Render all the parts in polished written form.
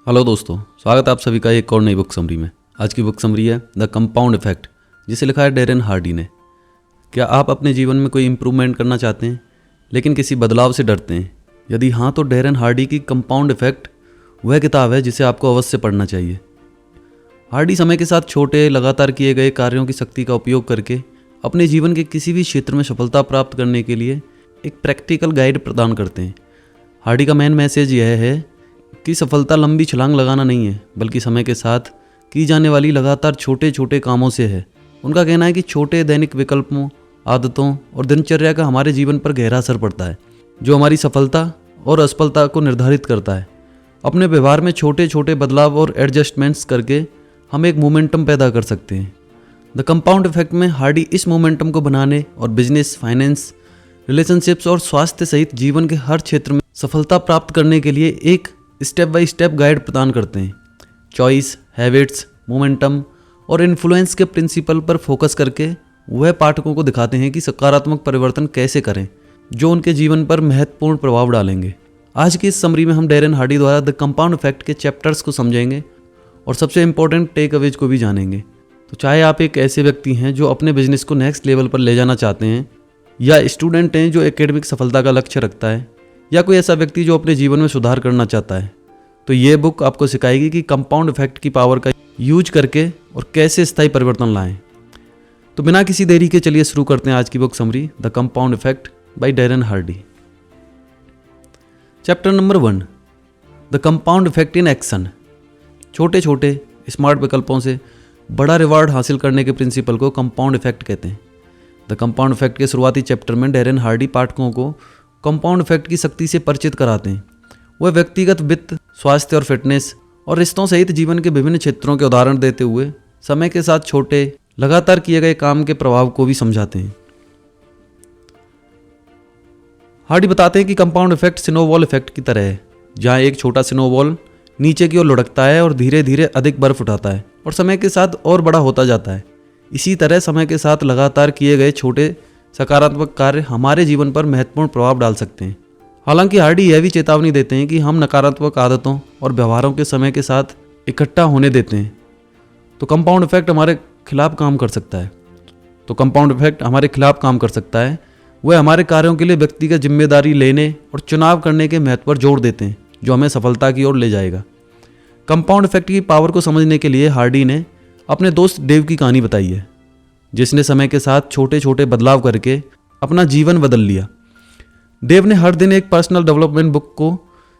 Hello दोस्तों, स्वागत है आप सभी का एक और नई बुक समरी में। आज की बुक समरी है द कंपाउंड इफेक्ट, जिसे लिखा है डैरेन हार्डी ने। क्या आप अपने जीवन में कोई इंप्रूवमेंट करना चाहते हैं लेकिन किसी बदलाव से डरते हैं? यदि हाँ, तो डैरेन हार्डी की कंपाउंड इफेक्ट वह किताब है जिसे आपको अवश्य पढ़ना चाहिए। हार्डी समय के साथ छोटे लगातार किए गए कार्यों की शक्ति का उपयोग करके अपने जीवन के किसी भी क्षेत्र में सफलता प्राप्त करने के लिए एक प्रैक्टिकल गाइड प्रदान करते हैं। हार्डी का मेन मैसेज यह है कि सफलता लंबी छलांग लगाना नहीं है, बल्कि समय के साथ की जाने वाली लगातार छोटे छोटे कामों से है। उनका कहना है कि छोटे दैनिक विकल्पों, आदतों और दिनचर्या का हमारे जीवन पर गहरा असर पड़ता है, जो हमारी सफलता और असफलता को निर्धारित करता है। अपने व्यवहार में छोटे छोटे बदलाव और एडजस्टमेंट्स करके हम एक मोमेंटम पैदा कर सकते हैं। द कंपाउंड इफेक्ट में हार्डी इस मोमेंटम को बनाने और बिजनेस, फाइनेंस, रिलेशनशिप्स और स्वास्थ्य सहित जीवन के हर क्षेत्र में सफलता प्राप्त करने के लिए एक स्टेप बाय स्टेप गाइड प्रदान करते हैं। चॉइस, हैबिट्स, मोमेंटम और इन्फ्लुएंस के प्रिंसिपल पर फोकस करके वह पाठकों को दिखाते हैं कि सकारात्मक परिवर्तन कैसे करें जो उनके जीवन पर महत्वपूर्ण प्रभाव डालेंगे। आज की इस समरी में हम डैरेन हार्डी द्वारा द कंपाउंड इफेक्ट के चैप्टर्स को समझेंगे और सबसे इंपॉर्टेंट टेक अवेज को भी जानेंगे। तो चाहे आप एक ऐसे व्यक्ति हैं जो अपने बिजनेस को नेक्स्ट लेवल पर ले जाना चाहते हैं, या स्टूडेंट हैं जो एकेडमिक सफलता का लक्ष्य रखता है, या कोई ऐसा व्यक्ति जो अपने जीवन में सुधार करना चाहता है, तो ये बुक आपको सिखाएगी कि कंपाउंड इफेक्ट की पावर का यूज करके और कैसे स्थायी परिवर्तन लाएं। तो बिना किसी देरी के चलिए शुरू करते हैं आज की book summary the compound effect by Darren Hardy. Chapter number 1, the compound effect in action. छोटे छोटे स्मार्ट विकल्पों से बड़ा रिवार्ड हासिल करने के प्रिंसिपल को कंपाउंड इफेक्ट कहते हैं। द कंपाउंड इफेक्ट के शुरुआती चैप्टर में डैरेन हार्डी पाठकों को कंपाउंड इफेक्ट की शक्ति से परिचित कराते हैं। वह व्यक्तिगत वित्त, स्वास्थ्य और फिटनेस और रिश्तों सहित जीवन के विभिन्न क्षेत्रों के उदाहरण देते हुए समय के साथ छोटे लगातार किए गए काम के प्रभाव को भी समझाते हैं। हार्डी बताते हैं कि कंपाउंड इफेक्ट स्नोबॉल इफेक्ट की तरह है, जहां एक छोटा स्नोबॉल नीचे की ओर लुढ़कता है और धीरे धीरे अधिक बर्फ उठाता है और समय के साथ और बड़ा होता जाता है। इसी तरह समय के साथ लगातार किए गए छोटे सकारात्मक कार्य हमारे जीवन पर महत्वपूर्ण प्रभाव डाल सकते हैं। हालांकि हार्डी यह भी चेतावनी देते हैं कि हम नकारात्मक आदतों और व्यवहारों के समय के साथ इकट्ठा होने देते हैं तो कंपाउंड इफेक्ट हमारे खिलाफ काम कर सकता है। वह हमारे कार्यों के लिए व्यक्तिगत जिम्मेदारी लेने और चुनाव करने के महत्व पर जोर देते हैं, जो हमें सफलता की ओर ले जाएगा। कंपाउंड इफेक्ट की पावर को समझने के लिए हार्डी ने अपने दोस्त डेव की कहानी बताई है, जिसने समय के साथ छोटे छोटे बदलाव करके अपना जीवन बदल लिया। डेव ने हर दिन एक पर्सनल डेवलपमेंट बुक को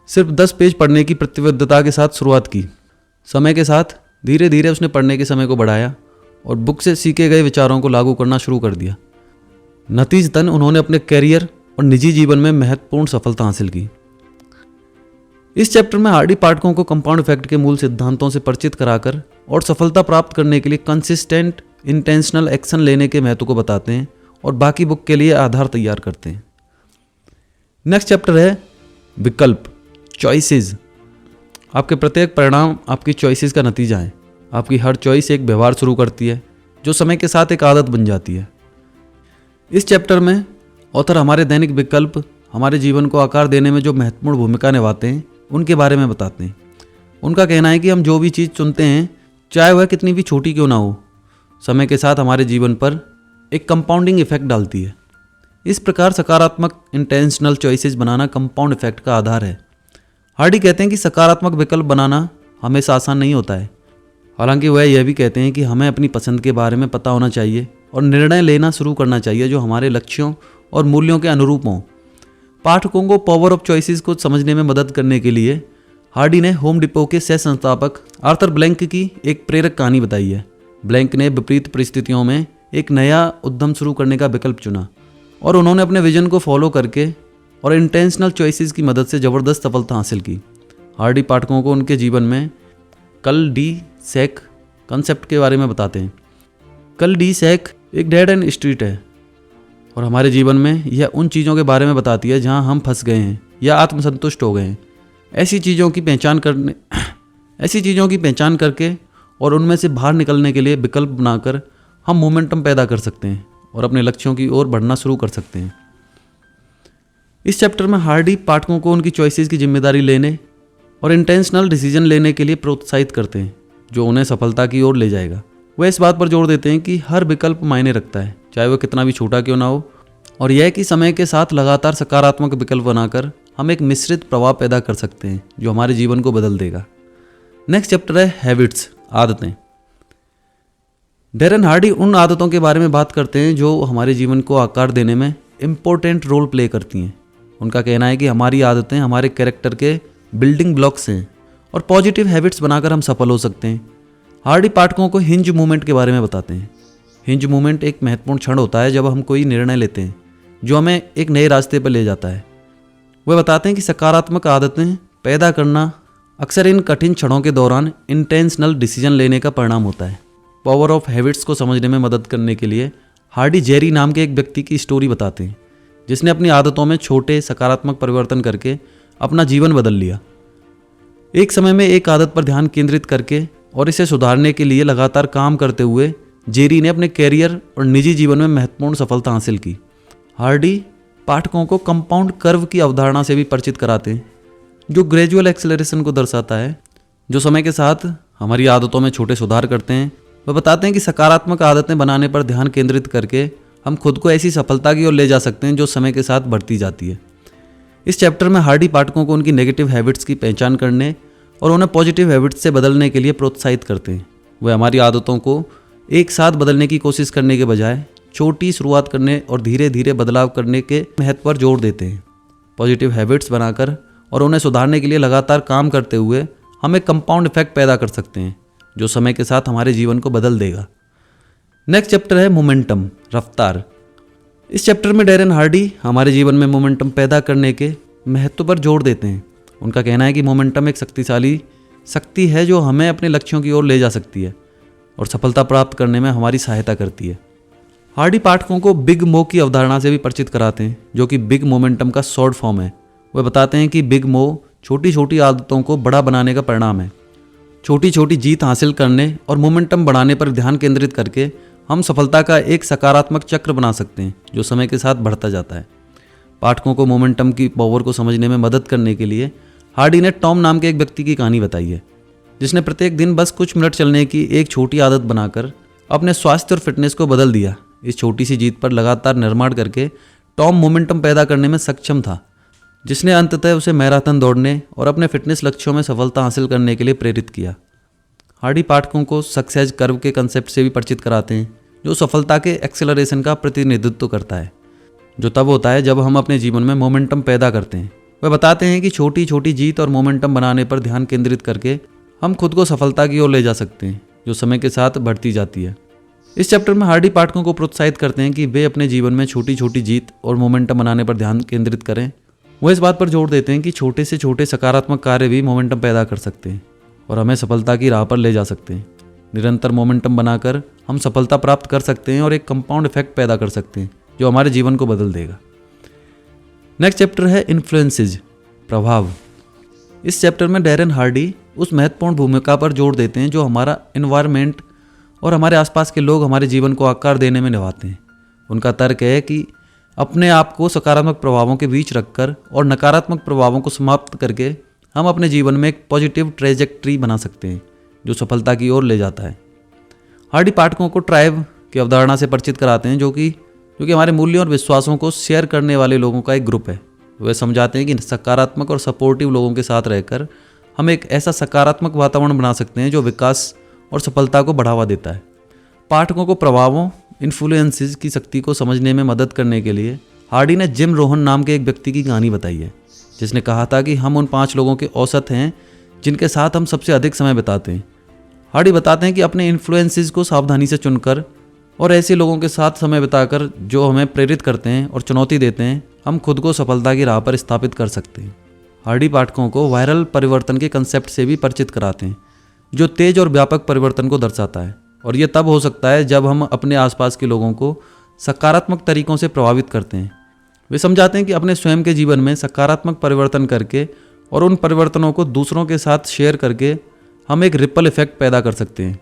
सिर्फ 10 पेज पढ़ने की प्रतिबद्धता के साथ शुरुआत की। समय के साथ धीरे धीरे उसने पढ़ने के समय को बढ़ाया और बुक से सीखे गए विचारों को लागू करना शुरू कर दिया। नतीजतन उन्होंने अपने करियर और निजी जीवन में महत्वपूर्ण सफलता हासिल की। इस चैप्टर में हार्डी पाठकों को कंपाउंड इफेक्ट के मूल सिद्धांतों से परिचित कराकर और सफलता प्राप्त करने के लिए कंसिस्टेंट इंटेंशनल एक्शन लेने के महत्व को बताते हैं और बाकी बुक के लिए आधार तैयार करते हैं। नेक्स्ट चैप्टर है विकल्प, चॉइसेस। आपके प्रत्येक परिणाम आपकी चॉइसेस का नतीजा है। आपकी हर चॉइस एक व्यवहार शुरू करती है जो समय के साथ एक आदत बन जाती है। इस चैप्टर में ऑथर हमारे दैनिक विकल्प हमारे जीवन को आकार देने में जो महत्वपूर्ण भूमिका निभाते हैं उनके बारे में बताते हैं। उनका कहना है कि हम जो भी चीज़ चुनते हैं, चाहे वह कितनी भी छोटी क्यों ना हो, समय के साथ हमारे जीवन पर एक कंपाउंडिंग इफेक्ट डालती है। इस प्रकार सकारात्मक इंटेंशनल चॉइसेस बनाना कंपाउंड इफेक्ट का आधार है। हार्डी कहते हैं कि सकारात्मक विकल्प बनाना हमेशा आसान नहीं होता है। हालांकि वह यह भी कहते हैं कि हमें अपनी पसंद के बारे में पता होना चाहिए और निर्णय लेना शुरू करना चाहिए जो हमारे लक्ष्यों और मूल्यों के अनुरूप हों। पाठकों को पावर ऑफ चॉइसेस को समझने में मदद करने के लिए हार्डी ने होम डिपो के सह संस्थापक आर्थर ब्लैंक की एक प्रेरक कहानी बताई है। ब्लैंक ने विपरीत परिस्थितियों में एक नया उद्यम शुरू करने का विकल्प चुना और उन्होंने अपने विजन को फॉलो करके और इंटेंशनल चॉइसेस की मदद से ज़बरदस्त सफलता हासिल की। हार्डी पाठकों को उनके जीवन में कल डी सैक कंसेप्ट के बारे में बताते हैं। कल डी सैक एक डेड एंड स्ट्रीट है और हमारे जीवन में यह उन चीज़ों के बारे में बताती है जहां हम फंस गए हैं या आत्मसंतुष्ट हो गए हैं। ऐसी चीज़ों की पहचान करके और उनमें से बाहर निकलने के लिए विकल्प बनाकर हम मोमेंटम पैदा कर सकते हैं और अपने लक्ष्यों की ओर बढ़ना शुरू कर सकते हैं। इस चैप्टर में हार्डी पाठकों को उनकी चॉइसेस की जिम्मेदारी लेने और इंटेंशनल डिसीजन लेने के लिए प्रोत्साहित करते हैं, जो उन्हें सफलता की ओर ले जाएगा। वह इस बात पर जोर देते हैं कि हर विकल्प मायने रखता है, चाहे वह कितना भी छोटा क्यों ना हो, और यह कि समय के साथ लगातार सकारात्मक विकल्प बनाकर हम एक मिश्रित प्रभाव पैदा कर सकते हैं जो हमारे जीवन को बदल देगा। नेक्स्ट चैप्टर है हैबिट्स, आदतें। डैरेन हार्डी उन आदतों के बारे में बात करते हैं जो हमारे जीवन को आकार देने में इम्पोर्टेंट रोल प्ले करती हैं। उनका कहना है कि हमारी आदतें हमारे कैरेक्टर के बिल्डिंग ब्लॉक्स हैं और पॉजिटिव हैबिट्स बनाकर हम सफल हो सकते हैं। हार्डी पाठकों को हिंज मूवमेंट के बारे में बताते हैं। हिंज मूवमेंट एक महत्वपूर्ण क्षण होता है जब हम कोई निर्णय लेते हैं जो हमें एक नए रास्ते पर ले जाता है। वे बताते हैं कि सकारात्मक आदतें पैदा करना अक्सर इन कठिन क्षणों के दौरान इंटेंशनल डिसीजन लेने का परिणाम होता है। पावर ऑफ हैबिट्स को समझने में मदद करने के लिए हार्डी जेरी नाम के एक व्यक्ति की स्टोरी बताते हैं जिसने अपनी आदतों में छोटे सकारात्मक परिवर्तन करके अपना जीवन बदल लिया। एक समय में एक आदत पर ध्यान केंद्रित करके और इसे सुधारने के लिए लगातार काम करते हुए जेरी ने अपने कैरियर और निजी जीवन में महत्वपूर्ण सफलता हासिल की। हार्डी पाठकों को कंपाउंड कर्व की अवधारणा से भी परिचित कराते हैं, जो ग्रेजुअल एक्सेलरेशन को दर्शाता है, जो समय के साथ हमारी आदतों में छोटे सुधार करते हैं। वह बताते हैं कि सकारात्मक आदतें बनाने पर ध्यान केंद्रित करके हम खुद को ऐसी सफलता की ओर ले जा सकते हैं जो समय के साथ बढ़ती जाती है। इस चैप्टर में हार्डी पाठकों को उनकी नेगेटिव हैबिट्स की पहचान करने और उन्हें पॉजिटिव हैबिट्स से बदलने के लिए प्रोत्साहित करते हैं। वे हमारी आदतों को एक साथ बदलने की कोशिश करने के बजाय छोटी शुरुआत करने और धीरे धीरे बदलाव करने के महत्व पर जोर देते हैं। पॉजिटिव हैबिट्स बनाकर और उन्हें सुधारने के लिए लगातार काम करते हुए हम एक कंपाउंड इफेक्ट पैदा कर सकते हैं जो समय के साथ हमारे जीवन को बदल देगा। नेक्स्ट चैप्टर है मोमेंटम, रफ्तार। इस चैप्टर में डैरेन हार्डी हमारे जीवन में मोमेंटम पैदा करने के महत्व पर जोर देते हैं। उनका कहना है कि मोमेंटम एक शक्तिशाली शक्ति है जो हमें अपने लक्ष्यों की ओर ले जा सकती है और सफलता प्राप्त करने में हमारी सहायता करती है। हार्डी पाठकों को बिग मो की अवधारणा से भी परिचित कराते हैं, जो कि बिग मोमेंटम का शॉर्ट फॉर्म है। वे बताते हैं कि बिग मो छोटी छोटी आदतों को बड़ा बनाने का परिणाम है। छोटी छोटी जीत हासिल करने और मोमेंटम बढ़ाने पर ध्यान केंद्रित करके हम सफलता का एक सकारात्मक चक्र बना सकते हैं जो समय के साथ बढ़ता जाता है। पाठकों को मोमेंटम की पावर को समझने में मदद करने के लिए हार्डी ने टॉम नाम के एक व्यक्ति की कहानी बताई है, जिसने प्रत्येक दिन बस कुछ मिनट चलने की एक छोटी आदत बनाकर अपने स्वास्थ्य और फिटनेस को बदल दिया। इस छोटी सी जीत पर लगातार निर्माण करके टॉम मोमेंटम पैदा करने में सक्षम था, जिसने अंततः उसे मैराथन दौड़ने और अपने फिटनेस लक्ष्यों में सफलता हासिल करने के लिए प्रेरित किया। हार्डी पाठकों को सक्सेस कर्व के कंसेप्ट से भी परिचित कराते हैं, जो सफलता के एक्सेलरेशन का प्रतिनिधित्व करता है, जो तब होता है जब हम अपने जीवन में मोमेंटम पैदा करते हैं। वह बताते हैं कि छोटी छोटी जीत और मोमेंटम बनाने पर ध्यान केंद्रित करके हम खुद को सफलता की ओर ले जा सकते हैं, जो समय के साथ बढ़ती जाती है। इस चैप्टर में हार्डी पाठकों को प्रोत्साहित करते हैं कि वे अपने जीवन में छोटी छोटी जीत और मोमेंटम बनाने पर ध्यान केंद्रित करें। वो इस बात पर जोर देते हैं कि छोटे से छोटे सकारात्मक कार्य भी मोमेंटम पैदा कर सकते हैं और हमें सफलता की राह पर ले जा सकते हैं। निरंतर मोमेंटम बनाकर हम सफलता प्राप्त कर सकते हैं और एक कंपाउंड इफेक्ट पैदा कर सकते हैं जो हमारे जीवन को बदल देगा। नेक्स्ट चैप्टर है इन्फ्लुएंसेज, प्रभाव। इस चैप्टर में डैरेन हार्डी उस महत्वपूर्ण भूमिका पर जोर देते हैं जो हमारा एनवायरनमेंट और हमारे आसपास के लोग हमारे जीवन को आकार देने में निभाते हैं। उनका तर्क है कि अपने आप को सकारात्मक प्रभावों के बीच रखकर और नकारात्मक प्रभावों को समाप्त करके हम अपने जीवन में एक पॉजिटिव ट्रेजेक्ट्री बना सकते हैं जो सफलता की ओर ले जाता है। हार्डी पाठकों को ट्राइब की अवधारणा से परिचित कराते हैं, जो कि हमारे मूल्यों और विश्वासों को शेयर करने वाले लोगों का एक ग्रुप है। वे समझाते हैं कि सकारात्मक और सपोर्टिव लोगों के साथ रहकर हम एक ऐसा सकारात्मक वातावरण बना सकते हैं जो विकास और सफलता को बढ़ावा देता है। पाठकों को प्रभावों, इन्फ्लुएंसेस की शक्ति को समझने में मदद करने के लिए हार्डी ने जिम रोहन नाम के एक व्यक्ति की कहानी बताई है, जिसने कहा था कि हम उन 5 लोगों के औसत हैं जिनके साथ हम सबसे अधिक समय बिताते हैं। हार्डी बताते हैं कि अपने इन्फ्लुएंसेस को सावधानी से चुनकर और ऐसे लोगों के साथ समय बिताकर जो हमें प्रेरित करते हैं और चुनौती देते हैं, हम खुद को सफलता की राह पर स्थापित कर सकते हैं। हार्डी पाठकों को वायरल परिवर्तन के कंसेप्ट से भी परिचित कराते हैं, जो तेज और व्यापक परिवर्तन को दर्शाता है, और यह तब हो सकता है जब हम अपने आसपास के लोगों को सकारात्मक तरीकों से प्रभावित करते हैं। वे समझाते हैं कि अपने स्वयं के जीवन में सकारात्मक परिवर्तन करके और उन परिवर्तनों को दूसरों के साथ शेयर करके हम एक रिपल इफेक्ट पैदा कर सकते हैं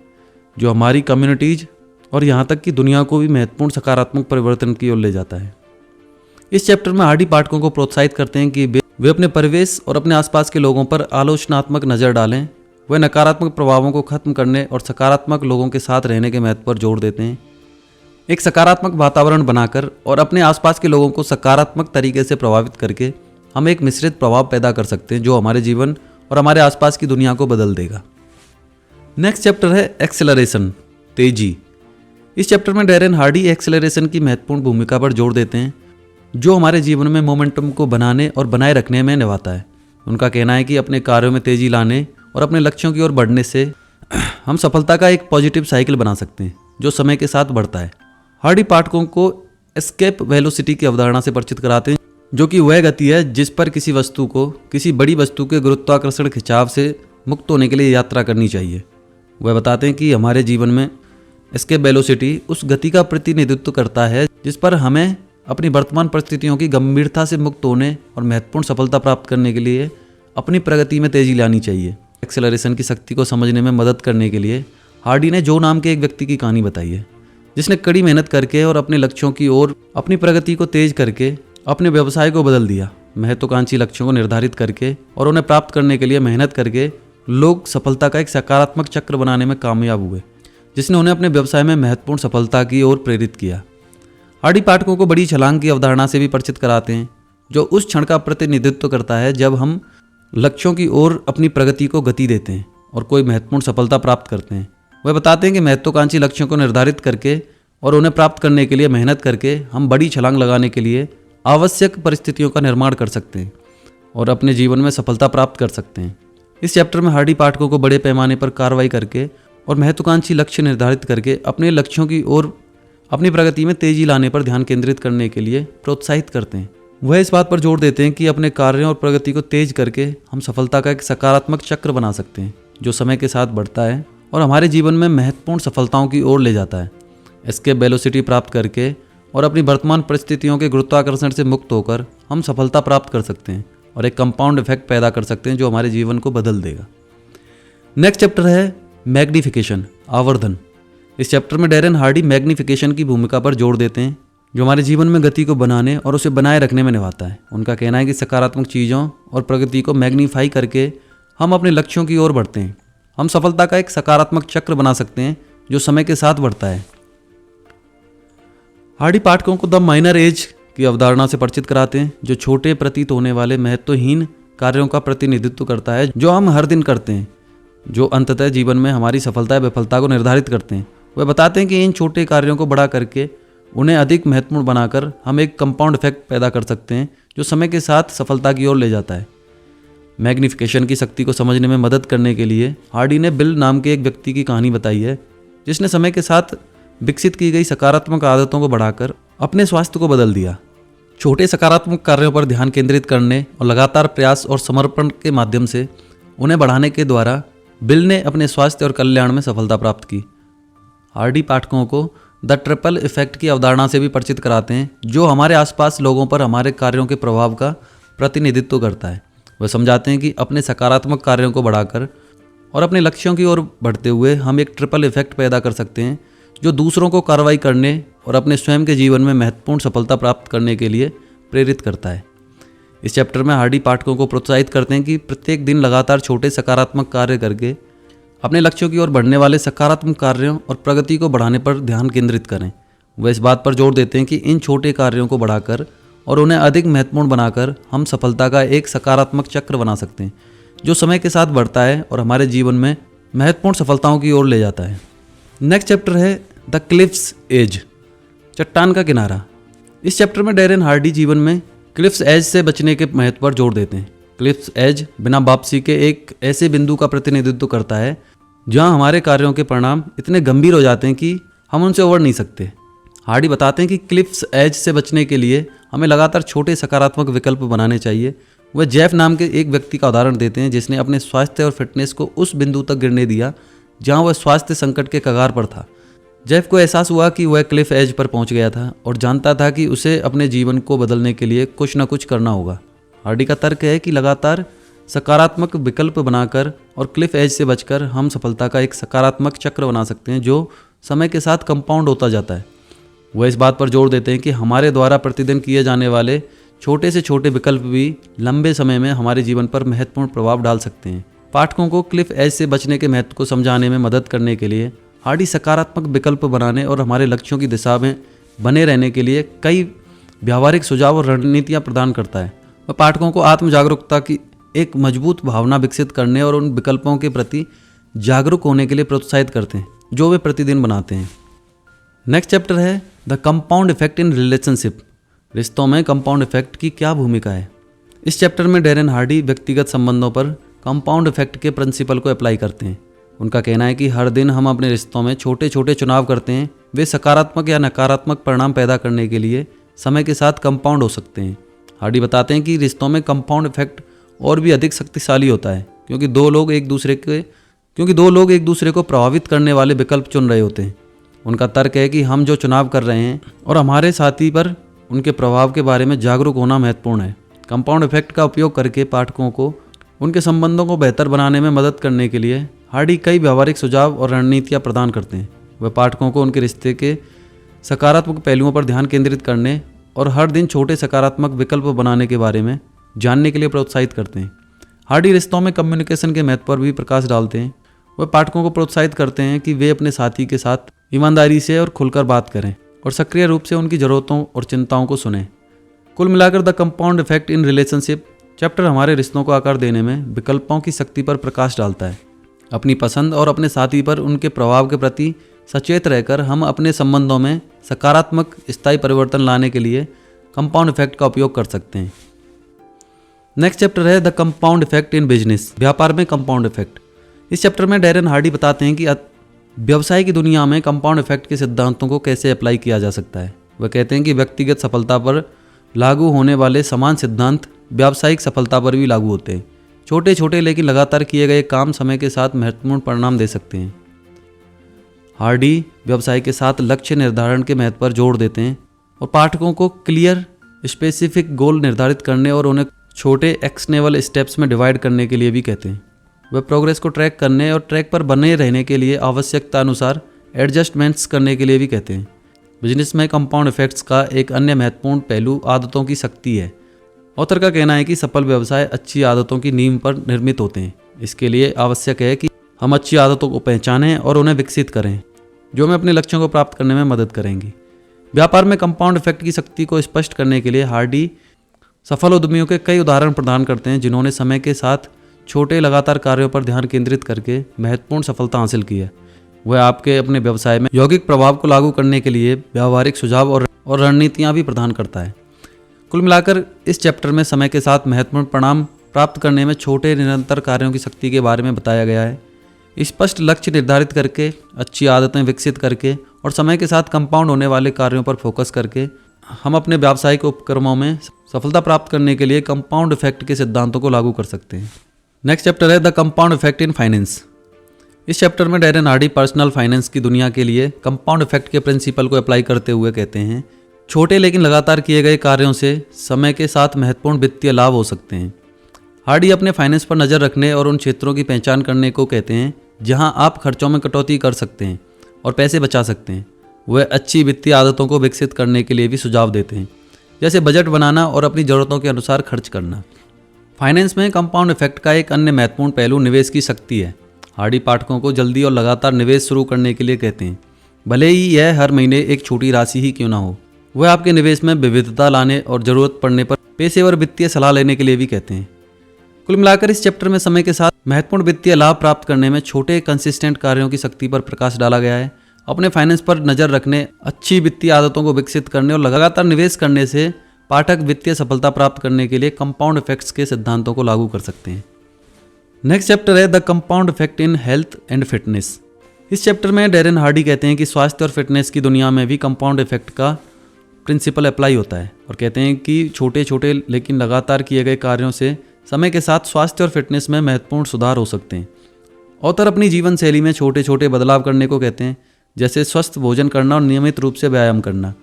जो हमारी कम्युनिटीज और यहाँ तक कि दुनिया को भी महत्वपूर्ण सकारात्मक परिवर्तन की ओर ले जाता है। इस चैप्टर में हार्डी पाठकों को प्रोत्साहित करते हैं कि वे अपने परिवेश और अपने आसपास के लोगों पर आलोचनात्मक नज़र डालें। वे नकारात्मक प्रभावों को खत्म करने और सकारात्मक लोगों के साथ रहने के महत्व पर जोर देते हैं। एक सकारात्मक वातावरण बनाकर और अपने आसपास के लोगों को सकारात्मक तरीके से प्रभावित करके हम एक मिश्रित प्रभाव पैदा कर सकते हैं जो हमारे जीवन और हमारे आसपास की दुनिया को बदल देगा। नेक्स्ट चैप्टर है एक्सेलरेशन, तेजी। इस चैप्टर में डैरेन हार्डी एक्सेलरेशन की महत्वपूर्ण भूमिका पर जोर देते हैं जो हमारे जीवन में मोमेंटम को बनाने और बनाए रखने में निभाता है। उनका कहना है कि अपने कार्यों में तेजी लाने और अपने लक्ष्यों की ओर बढ़ने से हम सफलता का एक पॉजिटिव साइकिल बना सकते हैं जो समय के साथ बढ़ता है। हार्डी पाठकों को एस्केप वेलोसिटी की अवधारणा से परिचित कराते हैं जो कि वह गति है जिस पर किसी वस्तु को किसी बड़ी वस्तु के गुरुत्वाकर्षण खिंचाव से मुक्त होने के लिए यात्रा करनी चाहिए। वह बताते हैं कि हमारे जीवन में एस्केप वेलोसिटी उस गति का प्रतिनिधित्व करता है जिस पर हमें अपनी वर्तमान परिस्थितियों की गंभीरता से मुक्त होने और महत्वपूर्ण सफलता प्राप्त करने के लिए अपनी प्रगति में तेजी लानी चाहिए। एक्सेलरेशन की शक्ति को समझने में मदद करने के लिए हार्डी ने जो नाम के एक व्यक्ति की कहानी बताई है जिसने कड़ी मेहनत करके और अपने लक्ष्यों की ओर अपनी प्रगति को तेज करके अपने व्यवसाय को बदल दिया। महत्वाकांक्षी लक्ष्यों को निर्धारित करके और उन्हें प्राप्त करने के लिए मेहनत करके लोग सफलता का एक सकारात्मक चक्र बनाने में कामयाब हुए जिसने उन्हें अपने व्यवसाय में महत्वपूर्ण सफलता की ओर प्रेरित किया। हार्डी पाठकों को बड़ी छलांग की अवधारणा से भी परिचित कराते हैं जो उस क्षण का प्रतिनिधित्व करता है जब हम लक्ष्यों की ओर अपनी प्रगति को गति देते हैं और कोई महत्वपूर्ण सफलता प्राप्त करते हैं। वह बताते हैं कि महत्वाकांक्षी लक्ष्यों को निर्धारित करके और उन्हें प्राप्त करने के लिए मेहनत करके हम बड़ी छलांग लगाने के लिए आवश्यक परिस्थितियों का निर्माण कर सकते हैं और अपने जीवन में सफलता प्राप्त कर सकते हैं। इस चैप्टर में हार्डी पाठकों को बड़े पैमाने पर कार्रवाई करके और महत्वाकांक्षी लक्ष्य निर्धारित करके अपने लक्ष्यों की ओर अपनी प्रगति में तेजी लाने पर ध्यान केंद्रित करने के लिए प्रोत्साहित करते हैं। वह इस बात पर जोर देते हैं कि अपने कार्यों और प्रगति को तेज करके हम सफलता का एक सकारात्मक चक्र बना सकते हैं जो समय के साथ बढ़ता है और हमारे जीवन में महत्वपूर्ण सफलताओं की ओर ले जाता है। एस्केप वेलोसिटी प्राप्त करके और अपनी वर्तमान परिस्थितियों के गुरुत्वाकर्षण से मुक्त होकर हम सफलता प्राप्त कर सकते हैं और एक कंपाउंड इफेक्ट पैदा कर सकते हैं जो हमारे जीवन को बदल देगा। नेक्स्ट चैप्टर है मैग्निफिकेशन, आवर्धन। इस चैप्टर में डैरेन हार्डी मैग्निफिकेशन की भूमिका पर जोर देते हैं जो हमारे जीवन में गति को बनाने और उसे बनाए रखने में निभाता है। उनका कहना है कि सकारात्मक चीज़ों और प्रगति को मैग्नीफाई करके हम अपने लक्ष्यों की ओर बढ़ते हैं। हम सफलता का एक सकारात्मक चक्र बना सकते हैं जो समय के साथ बढ़ता है। हार्डी पाठकों को द माइनर एज की अवधारणा से परिचित कराते हैं जो छोटे प्रतीत होने वाले महत्वहीन कार्यों का प्रतिनिधित्व करता है जो हम हर दिन करते हैं जो अंततः जीवन में हमारी सफलता या विफलता को निर्धारित करते हैं। वह बताते हैं कि इन छोटे कार्यों को बड़ा करके उन्हें अधिक महत्वपूर्ण बनाकर हम एक कंपाउंड इफेक्ट पैदा कर सकते हैं जो समय के साथ सफलता की ओर ले जाता है। मैग्निफिकेशन की शक्ति को समझने में मदद करने के लिए हार्डी ने बिल नाम के एक व्यक्ति की कहानी बताई है जिसने समय के साथ विकसित की गई सकारात्मक आदतों को बढ़ाकर अपने स्वास्थ्य को बदल दिया। छोटे सकारात्मक कार्यों पर ध्यान केंद्रित करने और लगातार प्रयास और समर्पण के माध्यम से उन्हें बढ़ाने के द्वारा बिल ने अपने स्वास्थ्य और कल्याण में सफलता प्राप्त की। हार्डी पाठकों को द ट्रिपल इफेक्ट की अवधारणा से भी परिचित कराते हैं जो हमारे आसपास लोगों पर हमारे कार्यों के प्रभाव का प्रतिनिधित्व करता है। वह समझाते हैं कि अपने सकारात्मक कार्यों को बढ़ाकर और अपने लक्ष्यों की ओर बढ़ते हुए हम एक ट्रिपल इफेक्ट पैदा कर सकते हैं जो दूसरों को कार्रवाई करने और अपने स्वयं के जीवन में महत्वपूर्ण सफलता प्राप्त करने के लिए प्रेरित करता है। इस चैप्टर में हार्डी पाठकों को प्रोत्साहित करते हैं कि प्रत्येक दिन लगातार छोटे सकारात्मक कार्य करके अपने लक्ष्यों की ओर बढ़ने वाले सकारात्मक कार्यों और प्रगति को बढ़ाने पर ध्यान केंद्रित करें। वह इस बात पर जोर देते हैं कि इन छोटे कार्यों को बढ़ाकर और उन्हें अधिक महत्वपूर्ण बनाकर हम सफलता का एक सकारात्मक चक्र बना सकते हैं जो समय के साथ बढ़ता है और हमारे जीवन में महत्वपूर्ण सफलताओं की ओर ले जाता है। नेक्स्ट चैप्टर है द क्लिफ्स एज, चट्टान का किनारा। इस चैप्टर में डैरेन हार्डी जीवन में क्लिफ्स एज से बचने के महत्व पर जोर देते हैं। क्लिफ्स एज बिना वापसी के एक ऐसे बिंदु का प्रतिनिधित्व करता है जहां हमारे कार्यों के परिणाम इतने गंभीर हो जाते हैं कि हम उनसे उबर नहीं सकते। हार्डी बताते हैं कि क्लिफ्स एज से बचने के लिए हमें लगातार छोटे सकारात्मक विकल्प बनाने चाहिए। वह जेफ नाम के एक व्यक्ति का उदाहरण देते हैं जिसने अपने स्वास्थ्य और फिटनेस को उस बिंदु तक गिरने दिया जहां वह स्वास्थ्य संकट के कगार पर था। जेफ को एहसास हुआ कि वह क्लिफ एज पर पहुंच गया था और जानता था कि उसे अपने जीवन को बदलने के लिए कुछ न कुछ करना होगा। हार्डी का तर्क है कि लगातार सकारात्मक विकल्प बनाकर और क्लिफ एज से बचकर हम सफलता का एक सकारात्मक चक्र बना सकते हैं जो समय के साथ कंपाउंड होता जाता है। वह इस बात पर जोर देते हैं कि हमारे द्वारा प्रतिदिन किए जाने वाले छोटे से छोटे विकल्प भी लंबे समय में हमारे जीवन पर महत्वपूर्ण प्रभाव डाल सकते हैं। पाठकों को क्लिफ एज से बचने के महत्व को समझाने में मदद करने के लिए हार्डी सकारात्मक विकल्प बनाने और हमारे लक्ष्यों की दिशा में बने रहने के लिए कई व्यावहारिक सुझाव और रणनीतियाँ प्रदान करता है। वह पाठकों को आत्म जागरूकता की एक मजबूत भावना विकसित करने और उन विकल्पों के प्रति जागरूक होने के लिए प्रोत्साहित करते हैं जो वे प्रतिदिन बनाते हैं। नेक्स्ट चैप्टर है the compound effect in relationship. रिश्तों में कंपाउंड इफेक्ट की क्या भूमिका है। इस चैप्टर में डैरेन हार्डी व्यक्तिगत संबंधों पर कंपाउंड इफेक्ट के प्रिंसिपल को अप्लाई करते हैं। उनका कहना है कि हर दिन हम अपने रिश्तों में छोटे छोटे चुनाव करते हैं, वे सकारात्मक या नकारात्मक परिणाम पैदा करने के लिए समय के साथ कंपाउंड हो सकते हैं। हार्डी बताते हैं कि रिश्तों में कंपाउंड इफेक्ट और भी अधिक शक्तिशाली होता है क्योंकि दो लोग एक दूसरे को प्रभावित करने वाले विकल्प चुन रहे होते हैं। उनका तर्क है कि हम जो चुनाव कर रहे हैं और हमारे साथी पर उनके प्रभाव के बारे में जागरूक होना महत्वपूर्ण है। कंपाउंड इफेक्ट का उपयोग करके पाठकों को उनके संबंधों को बेहतर बनाने में मदद करने के लिए हार्डी कई व्यावहारिक सुझाव और रणनीतियाँ प्रदान करते हैं। वह पाठकों को उनके रिश्ते के सकारात्मक पहलुओं पर ध्यान केंद्रित करने और हर दिन छोटे सकारात्मक विकल्प बनाने के बारे में जानने के लिए प्रोत्साहित करते हैं। हार्डी रिश्तों में कम्युनिकेशन के महत्व पर भी प्रकाश डालते हैं। वह पाठकों को प्रोत्साहित करते हैं कि वे अपने साथी के साथ ईमानदारी से और खुलकर बात करें और सक्रिय रूप से उनकी ज़रूरतों और चिंताओं को सुनें। कुल मिलाकर the compound effect in relationship chapter हमारे रिश्तों को आकार देने में विकल्पों की शक्ति पर प्रकाश डालता है। अपनी पसंद और अपने साथी पर उनके प्रभाव के प्रति सचेत रहकर हम अपने संबंधों में सकारात्मक स्थायी परिवर्तन लाने के लिए कंपाउंड इफेक्ट का उपयोग कर सकते हैं। नेक्स्ट चैप्टर है the compound effect in business. व्यापार में कंपाउंड इफेक्ट। इस चैप्टर में डैरेन हार्डी बताते हैं कि व्यवसाय की दुनिया में कंपाउंड इफेक्ट के सिद्धांतों को कैसे अप्लाई किया जा सकता है। वह कहते हैं कि व्यक्तिगत सफलता पर लागू होने वाले समान सिद्धांत व्यावसायिक सफलता पर भी लागू होते हैं। छोटे छोटे लेकिन लगातार किए गए काम समय के साथ महत्वपूर्ण परिणाम दे सकते हैं। हार्डी व्यवसाय के साथ लक्ष्य निर्धारण के महत्व पर जोर देते हैं और पाठकों को क्लियर स्पेसिफिक गोल निर्धारित करने और उन्हें छोटे एक्शनेबल स्टेप्स में डिवाइड करने के लिए भी कहते हैं। वह प्रोग्रेस को ट्रैक करने और ट्रैक पर बने रहने के लिए आवश्यकता अनुसार एडजस्टमेंट्स करने के लिए भी कहते हैं। बिजनेस में कंपाउंड इफेक्ट्स का एक अन्य महत्वपूर्ण पहलू आदतों की शक्ति है। ऑथर का कहना है कि सफल व्यवसाय अच्छी आदतों की नींव पर निर्मित होते हैं। इसके लिए आवश्यक है कि हम अच्छी आदतों को पहचानें और उन्हें विकसित करें जो हमें अपने लक्ष्यों को प्राप्त करने में मदद करेंगी। व्यापार में कंपाउंड इफेक्ट की शक्ति को स्पष्ट करने के लिए हार्डी सफल उद्यमियों के कई उदाहरण प्रदान करते हैं जिन्होंने समय के साथ छोटे लगातार कार्यों पर ध्यान केंद्रित करके महत्वपूर्ण सफलता हासिल की है। वह आपके अपने व्यवसाय में यौगिक प्रभाव को लागू करने के लिए व्यावहारिक सुझाव और रणनीतियाँ भी प्रदान करता है। कुल मिलाकर इस चैप्टर में समय के साथ महत्वपूर्ण परिणाम प्राप्त करने में छोटे निरंतर कार्यों की शक्ति के बारे में बताया गया है। स्पष्ट लक्ष्य निर्धारित करके, अच्छी आदतें विकसित करके और समय के साथ कंपाउंड होने वाले कार्यों पर फोकस करके हम अपने व्यावसायिक उपक्रमों में सफलता प्राप्त करने के लिए कंपाउंड इफेक्ट के सिद्धांतों को लागू कर सकते हैं। नेक्स्ट चैप्टर है the compound effect in finance. इस चैप्टर में डैरेन हार्डी पर्सनल फाइनेंस की दुनिया के लिए कंपाउंड इफेक्ट के प्रिंसिपल को अप्लाई करते हुए कहते हैं, छोटे लेकिन लगातार किए गए कार्यों से समय के साथ महत्वपूर्ण वित्तीय लाभ हो सकते हैं। हार्डी अपने फाइनेंस पर नज़र रखने और उन क्षेत्रों की पहचान करने को कहते हैं जहां आप खर्चों में कटौती कर सकते हैं और पैसे बचा सकते हैं। वह अच्छी वित्तीय आदतों को विकसित करने के लिए भी सुझाव देते हैं, जैसे बजट बनाना और अपनी ज़रूरतों के अनुसार खर्च करना। फाइनेंस में कंपाउंड इफेक्ट का एक अन्य महत्वपूर्ण पहलू निवेश की शक्ति है। हार्डी पाठकों को जल्दी और लगातार निवेश शुरू करने के लिए कहते हैं, भले ही यह हर महीने एक छोटी राशि ही क्यों ना हो। वह आपके निवेश में विविधता लाने और ज़रूरत पड़ने पर पेशेवर वित्तीय सलाह लेने के लिए भी कहते हैं। कुल मिलाकर इस चैप्टर में समय के साथ महत्वपूर्ण वित्तीय लाभ प्राप्त करने में छोटे कंसिस्टेंट कार्यों की शक्ति पर प्रकाश डाला गया है। अपने फाइनेंस पर नज़र रखने, अच्छी वित्तीय आदतों को विकसित करने और लगातार निवेश करने से पाठक वित्तीय सफलता प्राप्त करने के लिए कंपाउंड इफेक्ट्स के सिद्धांतों को लागू कर सकते हैं। नेक्स्ट चैप्टर है the compound effect in health and fitness. इस चैप्टर में डैरेन हार्डी कहते हैं कि स्वास्थ्य और फिटनेस की दुनिया में भी कंपाउंड इफेक्ट का प्रिंसिपल अप्लाई होता है और कहते हैं कि छोटे छोटे लेकिन लगातार किए गए कार्यों से समय के साथ स्वास्थ्य और फिटनेस में महत्वपूर्ण सुधार हो सकते हैं। ऑथर अपनी जीवन शैली में छोटे छोटे बदलाव करने को कहते हैं, जैसे स्वस्थ भोजन करना और नियमित रूप से व्यायाम करना।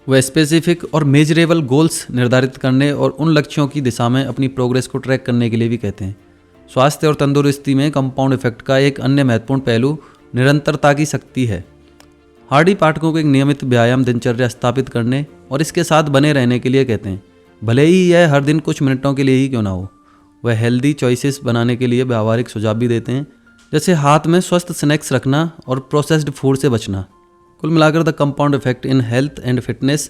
वह स्पेसिफिक और मेजरेबल गोल्स निर्धारित करने और उन लक्ष्यों की दिशा में अपनी प्रोग्रेस को ट्रैक करने के लिए भी कहते हैं। स्वास्थ्य और तंदुरुस्ती में कंपाउंड इफेक्ट का एक अन्य महत्वपूर्ण पहलू निरंतरता की शक्ति है। हार्डी पाठकों को एक नियमित व्यायाम दिनचर्या स्थापित करने और इसके साथ बने रहने के लिए कहते हैं, भले ही यह हर दिन कुछ मिनटों के लिए ही क्यों ना हो। वह हेल्दी चॉइसेस बनाने के लिए व्यावहारिक सुझाव भी देते हैं, जैसे हाथ में स्वस्थ स्नैक्स रखना और प्रोसेस्ड फूड से बचना। कुल मिलाकर the compound effect in health and fitness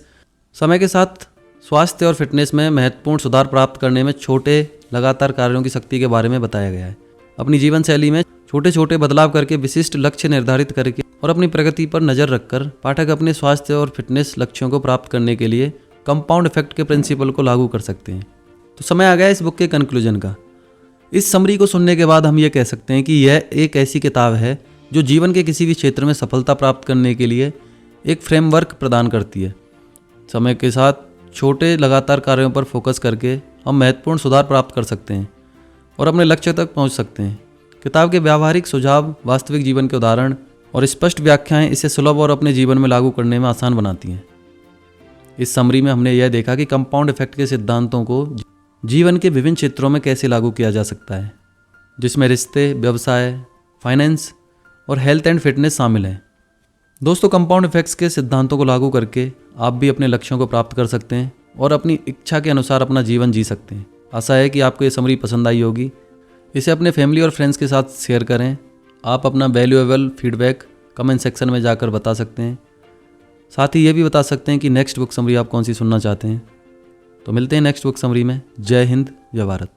समय के साथ स्वास्थ्य और फिटनेस में महत्वपूर्ण सुधार प्राप्त करने में छोटे लगातार कार्यों की शक्ति के बारे में बताया गया है। अपनी जीवन शैली में छोटे छोटे बदलाव करके, विशिष्ट लक्ष्य निर्धारित करके और अपनी प्रगति पर नज़र रखकर पाठक अपने स्वास्थ्य और फिटनेस लक्ष्यों को प्राप्त करने के लिए कंपाउंड इफेक्ट के प्रिंसिपल को लागू कर सकते हैं। तो समय आ गया इस बुक के कंक्लूजन का। इस समरी को सुनने के बाद हम ये कह सकते हैं कि यह एक ऐसी किताब है जो जीवन के किसी भी क्षेत्र में सफलता प्राप्त करने के लिए एक फ्रेमवर्क प्रदान करती है। समय के साथ छोटे लगातार कार्यों पर फोकस करके हम महत्वपूर्ण सुधार प्राप्त कर सकते हैं और अपने लक्ष्य तक पहुंच सकते हैं। किताब के व्यावहारिक सुझाव, वास्तविक जीवन के उदाहरण और स्पष्ट व्याख्याएं इसे सुलभ और अपने जीवन में लागू करने में आसान बनाती हैं। इस समरी में हमने यह देखा कि कंपाउंड इफेक्ट के सिद्धांतों को जीवन के विभिन्न क्षेत्रों में कैसे लागू किया जा सकता है, जिसमें रिश्ते, व्यवसाय, फाइनेंस और हेल्थ एंड फिटनेस शामिल हैं। दोस्तों, कंपाउंड इफेक्ट्स के सिद्धांतों को लागू करके आप भी अपने लक्ष्यों को प्राप्त कर सकते हैं और अपनी इच्छा के अनुसार अपना जीवन जी सकते हैं। आशा है कि आपको ये समरी पसंद आई होगी। इसे अपने फैमिली और फ्रेंड्स के साथ शेयर करें। आप अपना वैल्यूएबल फीडबैक कमेंट सेक्शन में जाकर बता सकते हैं। साथ ही ये भी बता सकते हैं कि नेक्स्ट बुक समरी आप कौन सी सुनना चाहते हैं। तो मिलते हैं नेक्स्ट बुक समरी में। जय हिंद, जय भारत।